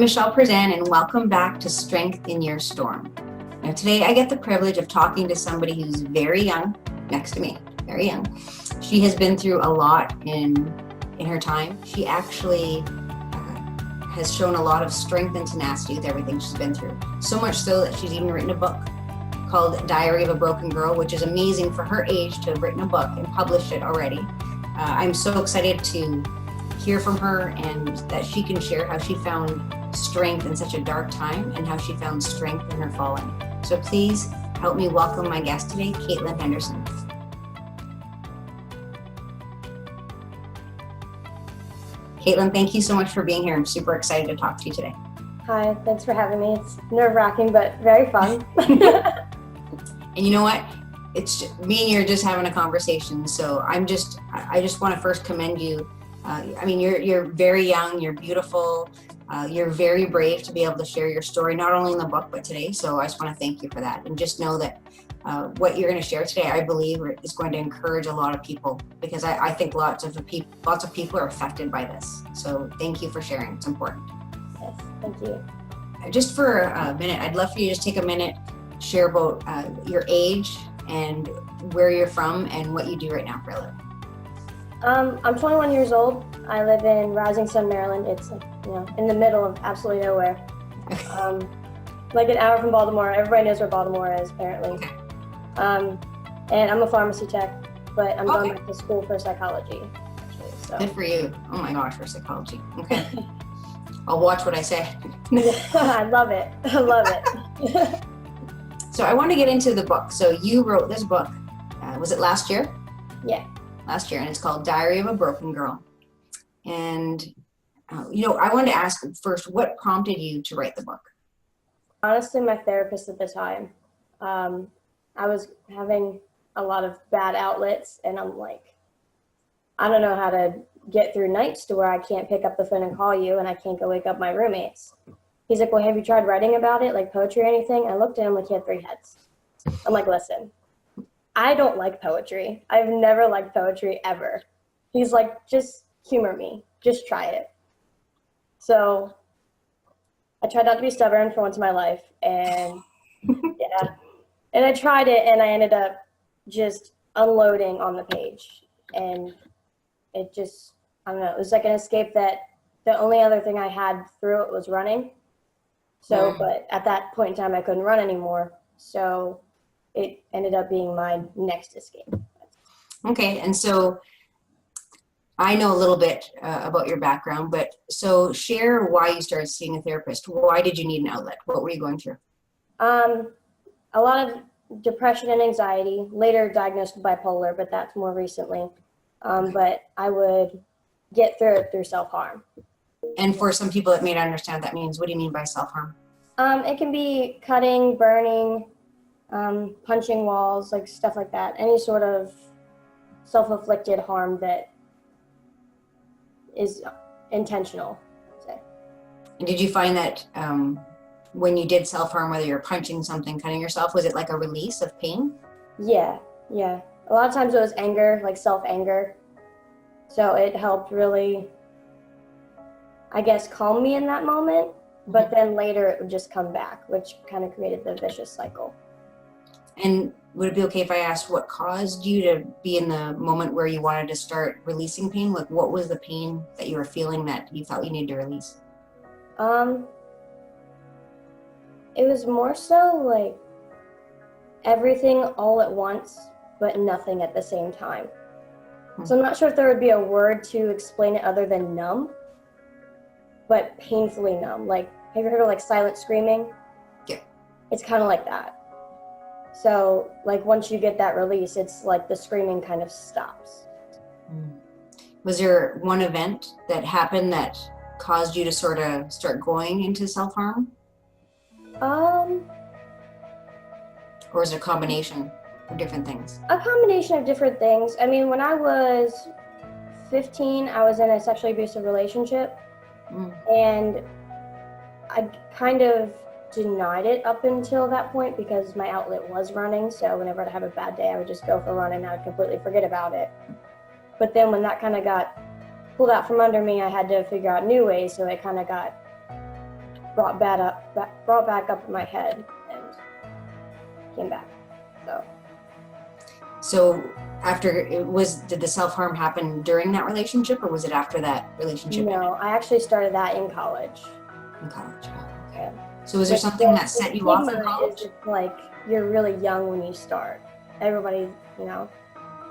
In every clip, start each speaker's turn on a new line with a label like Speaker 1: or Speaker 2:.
Speaker 1: Michelle Perzan, and welcome back to Strength in Your Storm. Now, today I get the privilege of talking to somebody who's very young, next to me, very young. She has been through a lot in her time. She actually has shown a lot of strength and tenacity with everything she's been through. So much so that she's even written a book called Diary of a Broken Girl, which is amazing for her age to have written a book and published it already. I'm so excited to hear from her and that she can share how she found strength in such a dark time and how she found strength in her falling. So please help me welcome my guest today, Kaitlyn Henderson. Kaitlyn, thank you so much for being here. I'm super excited to talk to you today.
Speaker 2: Hi, thanks for having me. It's nerve-wracking, but very fun.
Speaker 1: And you know what? It's just, me and you are just having a conversation. So I just want to first commend you. You're very young, you're beautiful, you're very brave to be able to share your story, not only in the book, but today. So I just want to thank you for that. And just know that what you're going to share today, I believe, is going to encourage a lot of people, because I think lots of people are affected by this. So thank you for sharing. It's important.
Speaker 2: Yes, thank you.
Speaker 1: Just for a minute, I'd love for you to just take a minute, share about your age and where you're from and what you do right now for a living.
Speaker 2: I'm 21 years old. I live in Rising Sun, Maryland. It's in the middle of absolutely nowhere. Like an hour from Baltimore. Everybody knows where Baltimore is, apparently. And I'm a pharmacy tech, but I'm going back to school for psychology, actually. So.
Speaker 1: Good for you. Oh my gosh, for psychology. Okay. I'll watch what I say.
Speaker 2: I love it. I love it.
Speaker 1: So I want to get into the book. So you wrote this book. Was it last year?
Speaker 2: Yeah.
Speaker 1: Last year, and it's called Diary of a Broken Girl. And I wanted to ask first, what prompted you to write the book?
Speaker 2: Honestly, my therapist at the time. I was having a lot of bad outlets, and I'm like, I don't know how to get through nights to where I can't pick up the phone and call you, and I can't go wake up my roommates. He's like, well, have you tried writing about it, like poetry or anything? I looked at him like he had 3 heads. I'm like, listen, I don't like poetry. I've never liked poetry ever. He's like, just humor me. Just try it. So I tried not to be stubborn for once in my life. And yeah. And I tried it, and I ended up just unloading on the page. And it just, I don't know, it was like an escape that the only other thing I had through it was running. So, but at that point in time, I couldn't run anymore. So it ended up being my next escape.
Speaker 1: Okay, and so I know a little bit about your background, but so share why you started seeing a therapist. Why did you need an outlet? What were you going through?
Speaker 2: A lot of depression and anxiety, later diagnosed with bipolar, but that's more recently. But I would get through it through self-harm.
Speaker 1: And for some people that may not understand what that means, what do you mean by self-harm?
Speaker 2: It can be cutting, burning, punching walls, like stuff like that. Any sort of self-inflicted harm that is intentional, I'd say.
Speaker 1: And did you find that when you did self-harm, whether you're punching something, cutting yourself, was it like a release of pain?
Speaker 2: Yeah. A lot of times it was anger, like self-anger. So it helped really, I guess, calm me in that moment. But then later it would just come back, which kind of created the vicious cycle.
Speaker 1: And would it be okay if I asked what caused you to be in the moment where you wanted to start releasing pain? Like, what was the pain that you were feeling that you felt you needed to release?
Speaker 2: It was more so like everything all at once, but nothing at the same time. So I'm not sure if there would be a word to explain it other than numb, but painfully numb. Like, have you heard of like silent screaming?
Speaker 1: Yeah.
Speaker 2: It's kind of like that. So like once you get that release, it's like the screaming kind of stops.
Speaker 1: Was there one event that happened that caused you to sort of start going into self-harm? Or is it a combination of different things?
Speaker 2: A combination of different things. I mean, when I was 15, I was in a sexually abusive relationship. And I kind of denied it up until that point because my outlet was running. So whenever I'd have a bad day, I would just go for a run and I would completely forget about it. But then when that kind of got pulled out from under me, I had to figure out new ways. So it kind of got brought back up in my head and came back.
Speaker 1: So did the self-harm happen during that relationship, or was it after that relationship ended?
Speaker 2: No, I actually started that in college.
Speaker 1: In college, oh, okay.
Speaker 2: Yeah.
Speaker 1: So was there something that
Speaker 2: The
Speaker 1: set you off in
Speaker 2: stigma
Speaker 1: college?
Speaker 2: is just like you're really young when you start. Everybody, a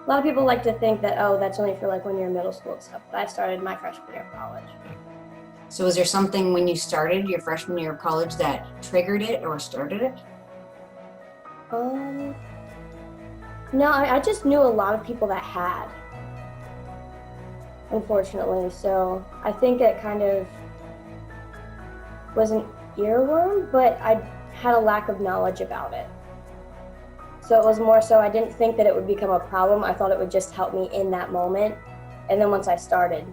Speaker 2: lot of people like to think that, oh, that's only for like when you're in middle school and stuff. But I started my freshman year of college.
Speaker 1: So was there something when you started your freshman year of college that triggered it or started it?
Speaker 2: No, I just knew a lot of people that had, unfortunately. So I think it kind of was an earworm, but I had a lack of knowledge about it. So it was more so I didn't think that it would become a problem. I thought it would just help me in that moment. And then once I started,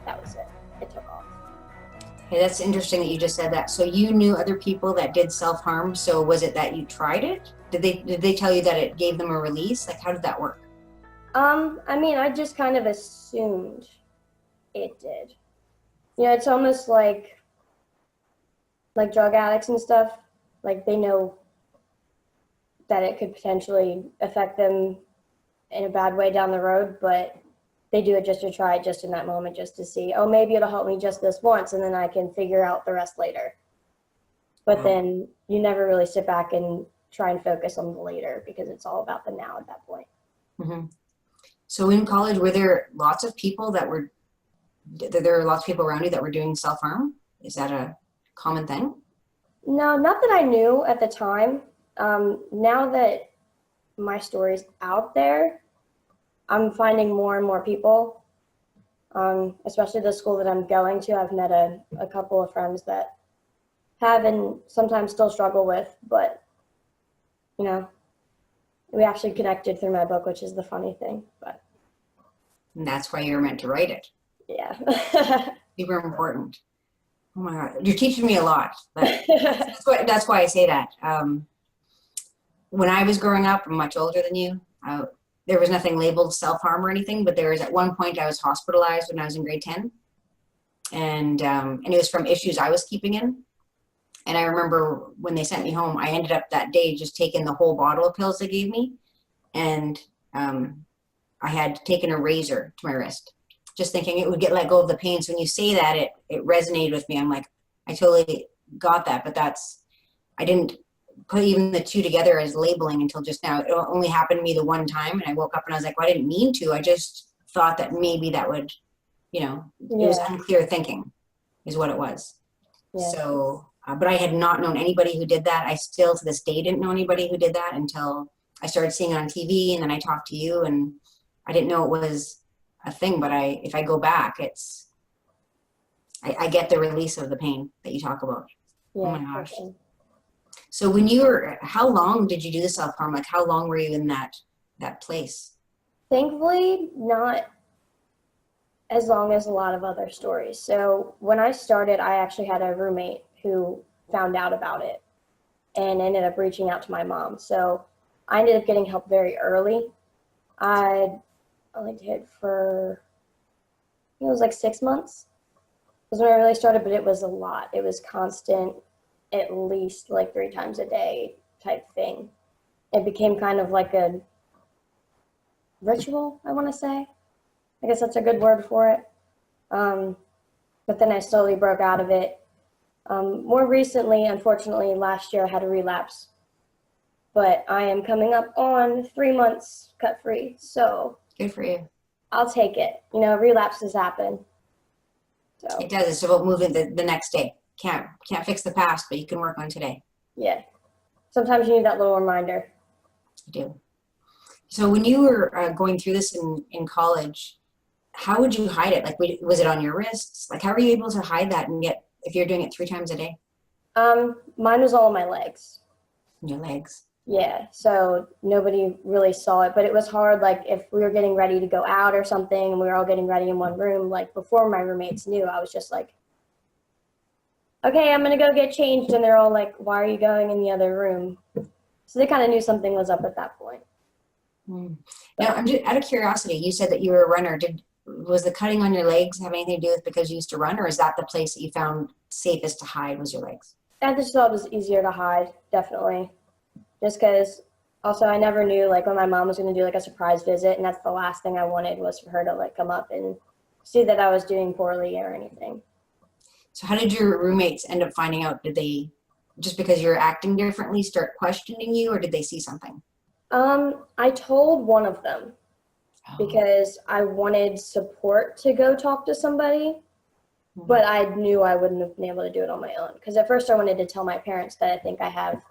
Speaker 2: that was it. It took off.
Speaker 1: Hey, that's interesting that you just said that. So you knew other people that did self-harm. So was it that you tried it? Did they tell you that it gave them a release? Like, how did that work?
Speaker 2: I just kind of assumed it did. It's almost like drug addicts and stuff. Like they know that it could potentially affect them in a bad way down the road, but they do it just to try it just in that moment, just to see, oh, maybe it'll help me just this once, and then I can figure out the rest later. But then you never really sit back and try and focus on the later because it's all about the now at that point.
Speaker 1: Mm-hmm. So in college, were there lots of people around you that were doing self-harm? Is that a common thing?
Speaker 2: No, not that I knew at the time. Now that my story's out there, I'm finding more and more people, especially the school that I'm going to. I've met a couple of friends that have and sometimes still struggle with, but, we actually connected through my book, which is the funny thing. But
Speaker 1: And that's why you're meant to write it.
Speaker 2: Yeah.
Speaker 1: Super important. Oh my God, you're teaching me a lot. But that's why I say that. When I was growing up, I'm much older than you. There was nothing labeled self-harm or anything, but there was at one point I was hospitalized when I was in grade 10. And it was from issues I was keeping in. And I remember when they sent me home, I ended up that day just taking the whole bottle of pills they gave me. And I had taken a razor to my wrist, just thinking it would let go of the pain. So when you say that, it resonated with me. I'm like, I totally got that, but I didn't put even the two together as labeling until just now. It only happened to me the one time, and I woke up and I was like, well, I didn't mean to. I just thought that maybe that would, it was unclear thinking is what it was. Yeah. So, but I had not known anybody who did that. I still to this day didn't know anybody who did that until I started seeing it on TV, and then I talked to you, and I didn't know it was a thing. But if I go back, I get the release of the pain that you talk about. Yeah, oh my gosh. Okay. So how long did you do the self-harm? Like how long were you in that place?
Speaker 2: Thankfully, not as long as a lot of other stories. So when I started, I actually had a roommate who found out about it and ended up reaching out to my mom. So I ended up getting help very early. I only did for, it was like 6 months was when I really started, but it was a lot. It was constant, at least like 3 times a day type thing. It became kind of like a ritual, I want to say. I guess that's a good word for it. But then I slowly broke out of it. More recently, unfortunately, last year I had a relapse. But I am coming up on 3 months cut free. So
Speaker 1: good for you.
Speaker 2: I'll take it. Relapses happen. So
Speaker 1: it does. It's about moving the next day. Can't fix the past, but you can work on today.
Speaker 2: Yeah. Sometimes you need that little reminder.
Speaker 1: I do. So when you were going through this in college, how would you hide it? Like, was it on your wrists? Like, how were you able to hide that if you're doing it 3 times a day?
Speaker 2: Mine was all on my legs.
Speaker 1: Your legs.
Speaker 2: Yeah. So nobody really saw it, but it was hard. Like if we were getting ready to go out or something and we were all getting ready in one room, like before my roommates knew, I was just like, okay, I'm going to go get changed. And they're all like, why are you going in the other room? So they kind of knew something was up at that point.
Speaker 1: Now, I'm just out of curiosity, you said that you were a runner. Was the cutting on your legs have anything to do with because you used to run, or is that the place that you found safest to hide was your legs?
Speaker 2: I just thought it was easier to hide, definitely. Just because also I never knew like when my mom was going to do like a surprise visit, and that's the last thing I wanted was for her to like come up and see that I was doing poorly or anything.
Speaker 1: So how did your roommates end up finding out? Did they, just because you're acting differently, start questioning you, or did they see something?
Speaker 2: I told one of them
Speaker 1: Oh.
Speaker 2: because I wanted support to go talk to somebody, but I knew I wouldn't have been able to do it on my own. Because at first I wanted to tell my parents that I think I have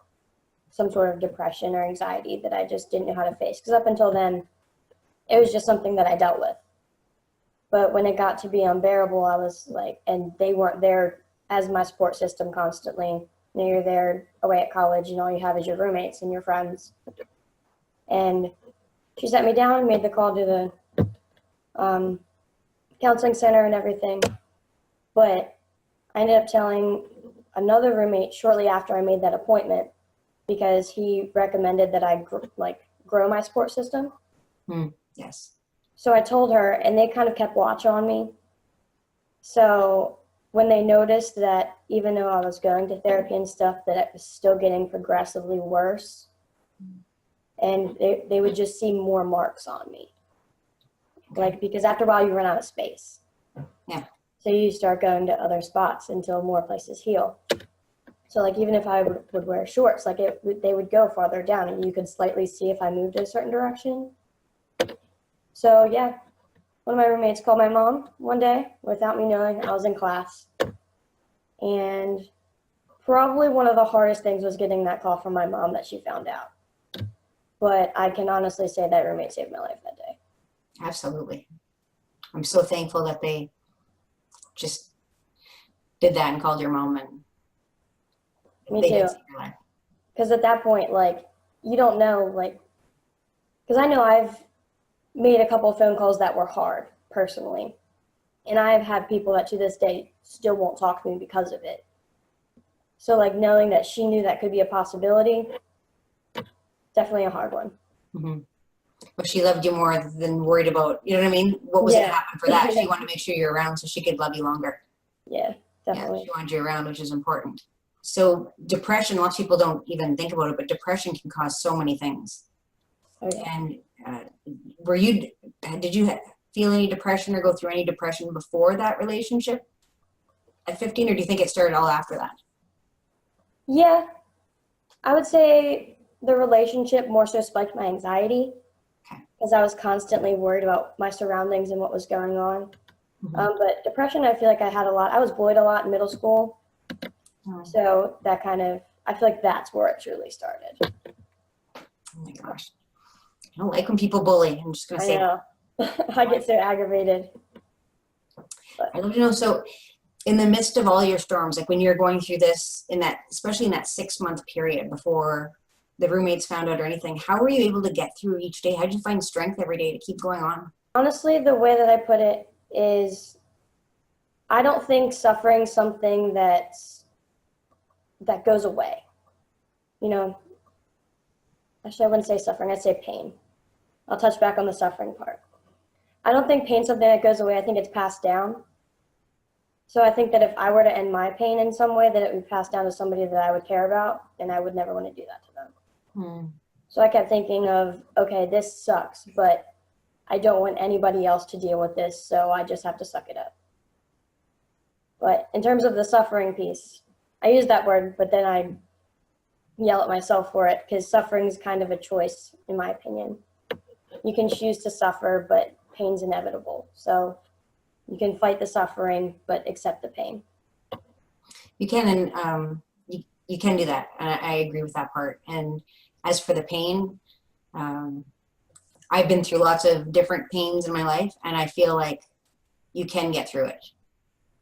Speaker 2: some sort of depression or anxiety that I just didn't know how to face. Because up until then, it was just something that I dealt with. But when it got to be unbearable, I was like, and they weren't there as my support system constantly. You know, you're there away at college and all you have is your roommates and your friends. And she sat me down and made the call to the counseling center and everything. But I ended up telling another roommate shortly after I made that appointment because he recommended that I grow my support system.
Speaker 1: Yes.
Speaker 2: So I told her, and they kind of kept watch on me. So when they noticed that even though I was going to therapy and stuff, that it was still getting progressively worse, and they would just see more marks on me.
Speaker 1: Okay.
Speaker 2: Like, because after a while you run out of space.
Speaker 1: Yeah.
Speaker 2: So you start going to other spots until more places heal. So like even if I would wear shorts, like they would go farther down and you could slightly see if I moved in a certain direction. So yeah, one of my roommates called my mom one day without me knowing. I was in class. And probably one of the hardest things was getting that call from my mom that she found out. But I can honestly say that roommate saved my life that day.
Speaker 1: Absolutely. I'm so thankful that they just did that and called your mom, and
Speaker 2: Me
Speaker 1: they
Speaker 2: too.
Speaker 1: did save your life.
Speaker 2: Because at that point, like, you don't know, like, because I know I've made a couple of phone calls that were hard personally. And I've had people that to this day still won't talk to me because of it. So like knowing that she knew that could be a possibility, definitely a hard one.
Speaker 1: Mm-hmm. But she loved you more than worried about, you know what I mean? What was going to happen for that? She wanted to make sure you're around so she could love you longer.
Speaker 2: Yeah, definitely.
Speaker 1: Yeah, she wanted you around, which is important. So depression, lots of people don't even think about it, but depression can cause so many things.
Speaker 2: Oh, yeah.
Speaker 1: And did you feel any depression or go through any depression before that relationship at 15, or do you think it started all after that?
Speaker 2: Yeah, I would say the relationship more so spiked my anxiety because I was constantly worried about my surroundings and what was going on.
Speaker 1: Mm-hmm.
Speaker 2: But depression, I feel like I had a lot. I was bullied a lot in middle school. So that kind of, I feel like that's where it truly started.
Speaker 1: Oh my gosh. I don't like when people bully. I'm just going to say.
Speaker 2: I know. I get so aggravated. But
Speaker 1: I love to know. So in the midst of all your storms, like when you're going through this, especially in that 6-month period before the roommates found out or anything, how were you able to get through each day? How did you find strength every day to keep going on?
Speaker 2: honestly, the way that I put it is I don't think suffering something that goes away. You know, actually, I wouldn't say suffering. I'd say pain. I'll touch back on the suffering part. I don't think pain's something that goes away. I think it's passed down. So I think that if I were to end my pain in some way, that it would pass down to somebody that I would care about, and I would never want to do that to them. So I kept thinking of, okay, this sucks, but I don't want anybody else to deal with this, so I just have to suck it up. But in terms of the suffering piece, I use that word, but then I yell at myself for it because suffering is kind of a choice, in my opinion. You can choose to suffer, but pain's inevitable. So you can fight the suffering, but accept the pain.
Speaker 1: You can, and you can do that. And I agree with that part. And as for the pain, I've been through lots of different pains in my life, and I feel like you can get through it.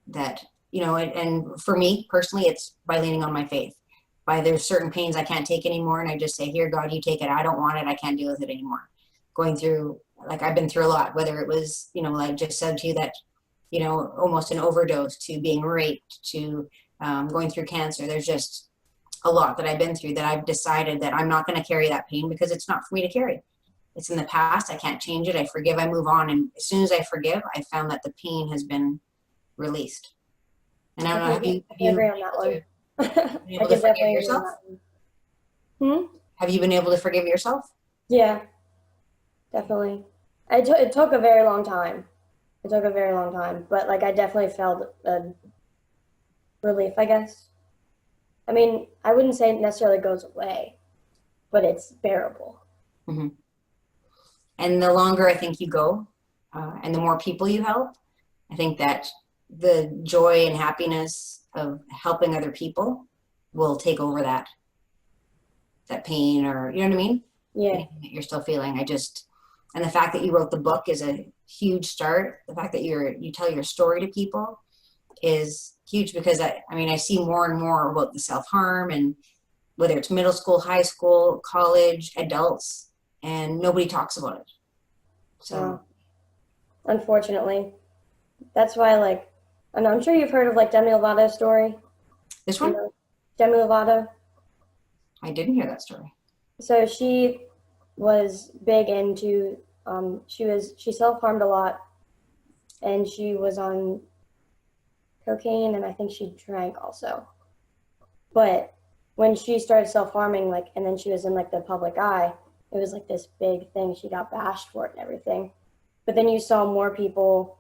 Speaker 1: That, and for me personally, it's by leaning on my faith. There's certain pains I can't take anymore, and I just say, here, God, you take it. I don't want it. I can't deal with it anymore. Going through, like I've been through a lot, whether it was, like I just said to you that, almost an overdose, to being raped, to going through cancer. There's just a lot that I've been through that I've decided that I'm not going to carry that pain because it's not for me to carry. It's in the past. I can't change it. I forgive, I move on. And as soon as I forgive, I found that the pain has been released. And I don't
Speaker 2: I
Speaker 1: know, have you,
Speaker 2: can agree on that one.
Speaker 1: been
Speaker 2: I
Speaker 1: able to
Speaker 2: can
Speaker 1: forgive
Speaker 2: definitely agree on
Speaker 1: yourself?
Speaker 2: that one.
Speaker 1: Have you been able to forgive yourself?
Speaker 2: Yeah, definitely. It took a very long time. It took a very long time, but like I definitely felt a relief, I guess. I mean, I wouldn't say it necessarily goes away, but it's bearable.
Speaker 1: Hmm. And the longer I think you go, and the more people you help, I think that the joy and happiness of helping other people will take over that pain, or you know what I mean?
Speaker 2: Yeah,
Speaker 1: Anything that you're still feeling. And the fact that you wrote the book is a huge start. The fact that you tell your story to people is huge, because I mean, I see more and more about the self-harm, and whether it's middle school, high school, college, adults, and nobody talks about it. So
Speaker 2: unfortunately, that's why like, and I'm sure you've heard of like Demi Lovato's story.
Speaker 1: this
Speaker 2: You
Speaker 1: one,
Speaker 2: know, Demi Lovato.
Speaker 1: I didn't hear that story.
Speaker 2: So she was big into she self-harmed a lot, and she was on cocaine, and I think she drank also. But when she started self-harming, like, and then she was in like the public eye, it was like this big thing. She got bashed for it and everything. But then you saw more people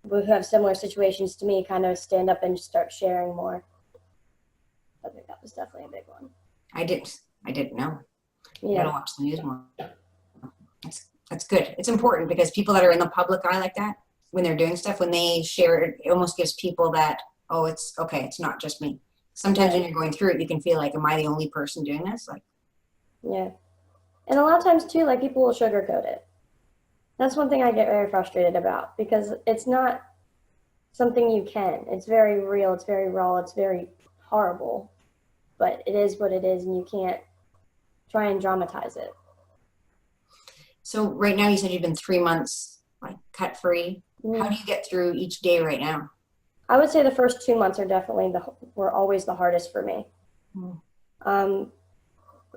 Speaker 2: who have similar situations to me kind of stand up and start sharing more. I think that was definitely a big one.
Speaker 1: I didn't know. I
Speaker 2: Yeah,
Speaker 1: gotta watch the news more. That's good. It's important, because people that are in the public eye like that, when they're doing stuff, when they share it, it almost gives people that, oh, it's okay, it's not just me. Sometimes when you're going through it, you can feel like, am I the only person doing this? Like,
Speaker 2: yeah. And a lot of times too, like people will sugarcoat it. That's one thing I get very frustrated about, because it's not something you can. It's very real, it's very raw, it's very horrible, but it is what it is, and you can't try and dramatize it.
Speaker 1: so right now you said you've been 3 months like cut free. How do you get through each day right now?
Speaker 2: I would say the first 2 months are definitely were always the hardest for me.
Speaker 1: Mm,
Speaker 2: Um,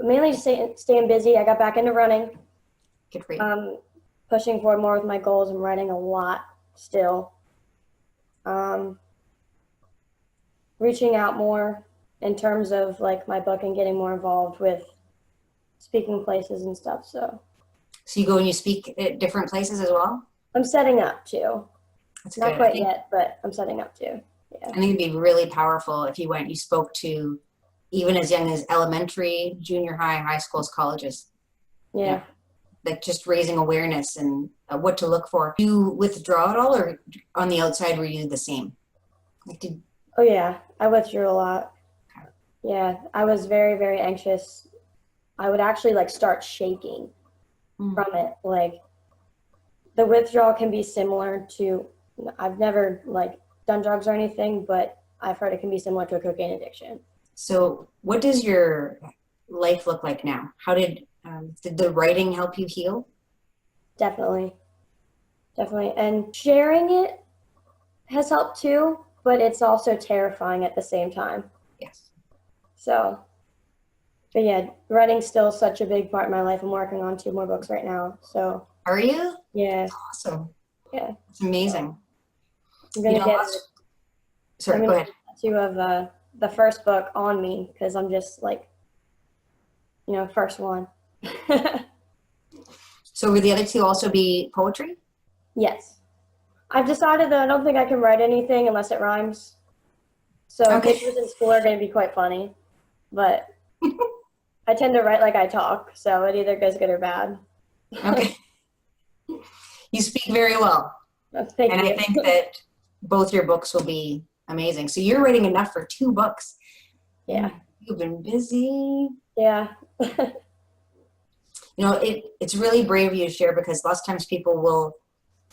Speaker 2: Mainly staying busy. I got back into running,
Speaker 1: good for you.
Speaker 2: pushing forward more with my goals. I'm writing a lot still. Um, Reaching out more in terms of like my book and getting more involved with speaking places and stuff. So
Speaker 1: So you go and you speak at different places as well?
Speaker 2: I'm setting up too.
Speaker 1: That's
Speaker 2: Not
Speaker 1: good. I
Speaker 2: quite
Speaker 1: think
Speaker 2: yet, but I'm setting up too. Yeah.
Speaker 1: I think it'd be really powerful if you spoke to even as young as elementary, junior high, high schools, colleges.
Speaker 2: Yeah.
Speaker 1: Like just raising awareness and what to look for. Do you withdraw at all, or on the outside were you the same? Like did
Speaker 2: Oh yeah. I withdrew a lot. Yeah. I was very, very anxious. I would actually like start shaking from it. Like the withdrawal can be similar to, I've never like done drugs or anything, but I've heard it can be similar to a cocaine addiction.
Speaker 1: So what does your life look like now? How did the writing help you heal?
Speaker 2: Definitely. Definitely. And sharing it has helped too, but it's also terrifying at the same time.
Speaker 1: Yes.
Speaker 2: So, but yeah, writing's still such a big part of my life. I'm working on 2 more books right now. So,
Speaker 1: Are you?
Speaker 2: yeah,
Speaker 1: Awesome.
Speaker 2: yeah.
Speaker 1: It's amazing.
Speaker 2: I'm
Speaker 1: You
Speaker 2: gonna
Speaker 1: know,
Speaker 2: get I'm
Speaker 1: sorry, go
Speaker 2: gonna
Speaker 1: ahead.
Speaker 2: get a tattoo of the first book on me because I'm just like, first one.
Speaker 1: So will the other two also be poetry?
Speaker 2: Yes. I've decided that I don't think I can write anything unless it rhymes. So
Speaker 1: Okay.
Speaker 2: pictures in school are going to be quite funny, but I tend to write like I talk, so it either goes good or bad.
Speaker 1: Okay. You speak very well.
Speaker 2: Thank
Speaker 1: And
Speaker 2: you.
Speaker 1: I think that both your books will be amazing. So you're writing enough for 2 books.
Speaker 2: Yeah.
Speaker 1: You've been busy.
Speaker 2: Yeah.
Speaker 1: It's really brave of you to share, because lots of times people will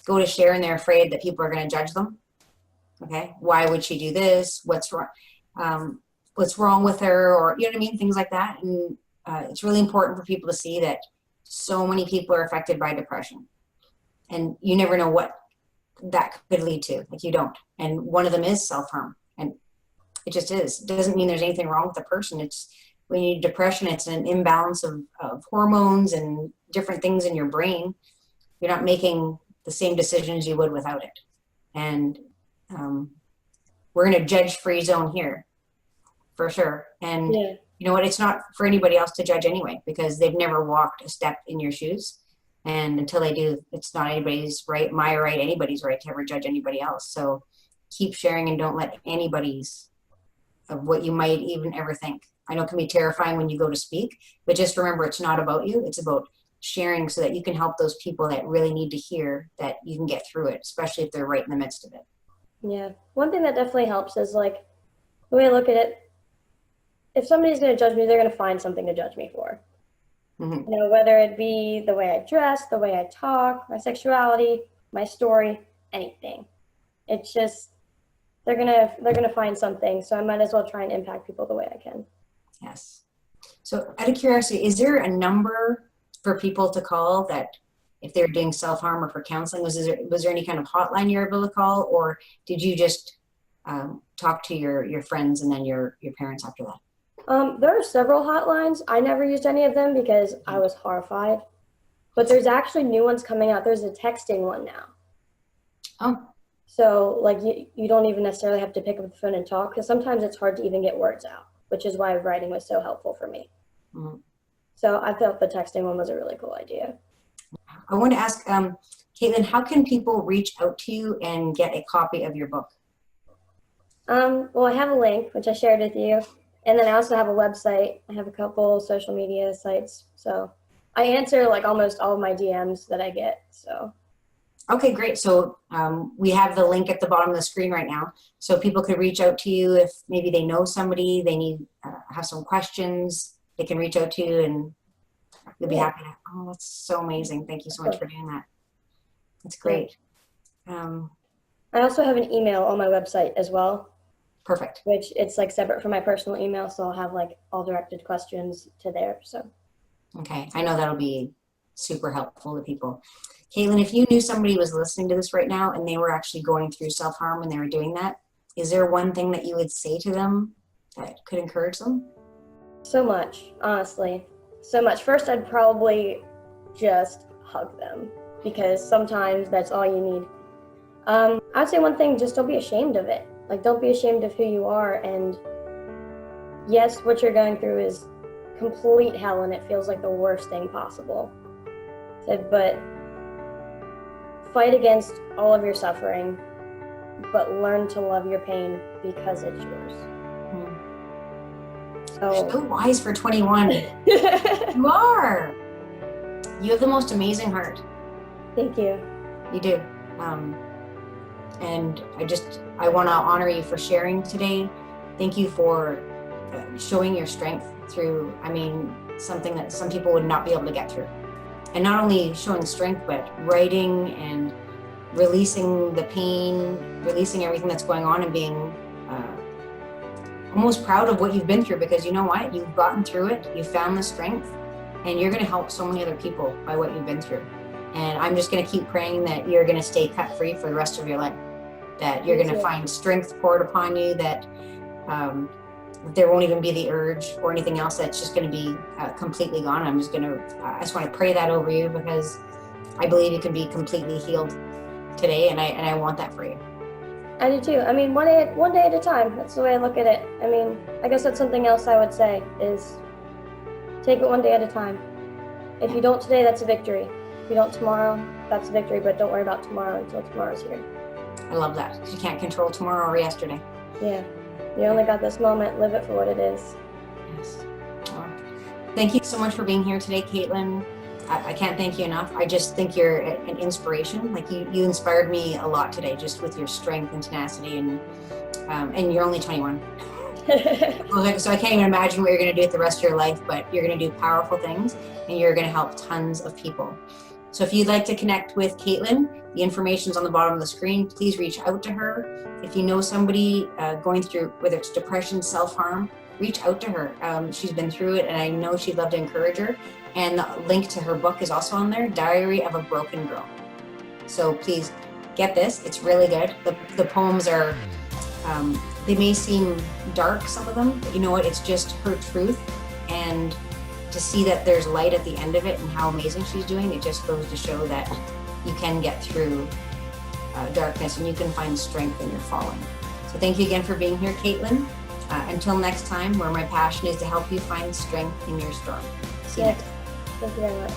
Speaker 1: go to share and they're afraid that people are going to judge them. Okay. Why would she do this? What's wrong? What's wrong with her? Or, you know what I mean? Things like that. And it's really important for people to see that so many people are affected by depression, and you never know what that could lead to. Like you don't. And one of them is self-harm, and it just is. It doesn't mean there's anything wrong with the person. It's when you depression, it's an imbalance of hormones and different things in your brain. You're not making the same decisions you would without it. And we're in a judge-free zone here, for sure. And
Speaker 2: Yeah.
Speaker 1: you know what? It's not for anybody else to judge anyway, because they've never walked a step in your shoes. And until they do, it's not anybody's right, my right, anybody's right to ever judge anybody else. So keep sharing and don't let anybody's of what you might even ever think. I know it can be terrifying when you go to speak, but just remember, it's not about you. It's about sharing so that you can help those people that really need to hear that you can get through it, especially if they're right in the midst of it.
Speaker 2: Yeah. One thing that definitely helps is like the way I look at it, if somebody's going to judge me, they're going to find something to judge me for.
Speaker 1: Mm-hmm.
Speaker 2: You know, whether it be the way I dress, the way I talk, my sexuality, my story, anything. It's just they're gonna find something. So I might as well try and impact people the way I can.
Speaker 1: Yes. So out of curiosity, is there a number for people to call that if they're doing self-harm or for counseling? Was there any kind of hotline you're able to call, or did you just talk to your friends and then your parents after that?
Speaker 2: There are several hotlines. I never used any of them because I was horrified. But there's actually new ones coming out. There's a texting one now.
Speaker 1: Oh.
Speaker 2: So like you don't even necessarily have to pick up the phone and talk, because sometimes it's hard to even get words out, which is why writing was so helpful for me.
Speaker 1: Mm-hmm.
Speaker 2: So I felt the texting one was a really cool idea.
Speaker 1: I want to ask, Kaitlyn, how can people reach out to you and get a copy of your book?
Speaker 2: Well, I have a link, which I shared with you. And then I also have a website. I have a couple social media sites. So I answer like almost all of my DMs that I get. So.
Speaker 1: Okay, great. So we have the link at the bottom of the screen right now. So people could reach out to you if maybe they know somebody, they need, have some questions, they can reach out to you and you'll be happy to. Oh, that's so amazing. Thank you so much for doing that. That's great.
Speaker 2: I also have an email on my website as well.
Speaker 1: Perfect.
Speaker 2: Which it's like separate from my personal email, so I'll have like all directed questions to there. So.
Speaker 1: Okay, I know that'll be super helpful to people. Kaitlyn, if you knew somebody was listening to this right now and they were actually going through self-harm when they were doing that, is there one thing that you would say to them that could encourage them?
Speaker 2: So much, honestly. So much. First, I'd probably just hug them, because sometimes that's all you need. I'd say one thing, just don't be ashamed of it. Like, don't be ashamed of who you are. And yes, what you're going through is complete hell and it feels like the worst thing possible. But fight against all of your suffering, but learn to love your pain because it's yours.
Speaker 1: You're so wise for 21. You are. You have the most amazing heart.
Speaker 2: Thank you.
Speaker 1: You do. And I want to honor you for sharing today. Thank you for showing your strength through, something that some people would not be able to get through. And not only showing strength, but writing and releasing the pain, releasing everything that's going on, and being almost proud of what you've been through, because you know what? You've gotten through it, you found the strength, and you're going to help so many other people by what you've been through. And I'm just going to keep praying that you're going to stay cut free for the rest of your life, that you're going to find strength poured upon you, that there won't even be the urge or anything else, that's just going to be completely gone. I just want to pray that over you, because I believe you can be completely healed today, and I want that for you.
Speaker 2: I do too. One day at a time. That's the way I look at it. I guess that's something else I would say is take it one day at a time. If you don't today, that's a victory. If you don't tomorrow, that's a victory, but don't worry about tomorrow until tomorrow's here.
Speaker 1: I love that, because you can't control tomorrow or yesterday.
Speaker 2: Yeah. You only got this moment. Live it for what it is.
Speaker 1: Yes. Well, thank you so much for being here today, Kaitlyn. I can't thank you enough. I just think you're an inspiration. Like you inspired me a lot today, just with your strength and tenacity, and you're only 21. So I can't even imagine what you're going to do with the rest of your life, but you're going to do powerful things, and you're going to help tons of people. So if you'd like to connect with Kaitlyn, the information's on the bottom of the screen. Please reach out to her. If you know somebody going through, whether it's depression, self-harm, reach out to her. She's been through it, and I know she'd love to encourage her. And the link to her book is also on there, Diary of a Broken Girl. So please get this. It's really good. The poems are, they may seem dark, some of them, but you know what? It's just her truth. And to see that there's light at the end of it and how amazing she's doing, it just goes to show that you can get through darkness, and you can find strength in your falling. So thank you again for being here, Kaitlyn. Until next time, where my passion is to help you find strength in your storm. See you next time.
Speaker 2: Thank you very much.